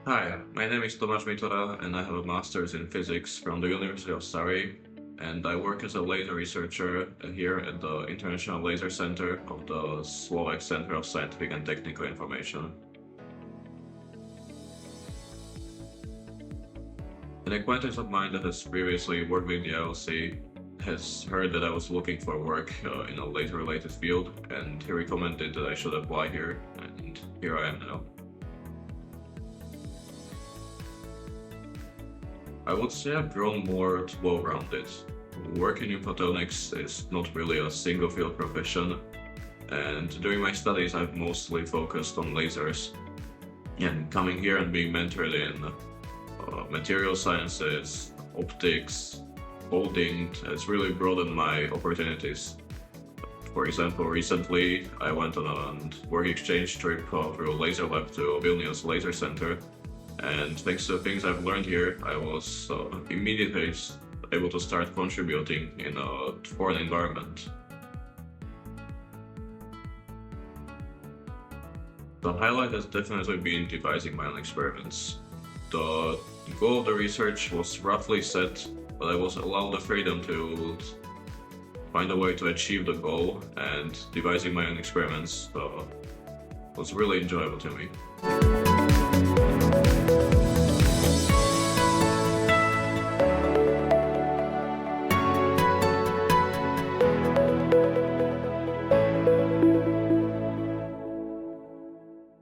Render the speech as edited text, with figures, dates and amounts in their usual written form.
Hi, my name is Tomáš Mitura and I have a master's in physics from the University of Surrey, and I work as a laser researcher here at the International Laser Center of the Slovak Center of Scientific and Technical Information. An acquaintance of mine that has previously worked with the LLC has heard that I was looking for work in a laser-related field, and he recommended that I should apply here, and here I am now. I would say I've grown more well-rounded. Working in photonics is not really a single field profession, and during my studies I've mostly focused on lasers. And coming here and being mentored in material sciences, optics, coding has really broadened my opportunities. For example, recently I went on a work exchange trip through a laser lab to Vilnius Laser Center, and thanks to the things I've learned here, I was immediately able to start contributing in a foreign environment. The highlight has definitely been devising my own experiments. The goal of the research was roughly set, but I was allowed the freedom to find a way to achieve the goal, and devising my own experiments was really enjoyable to me.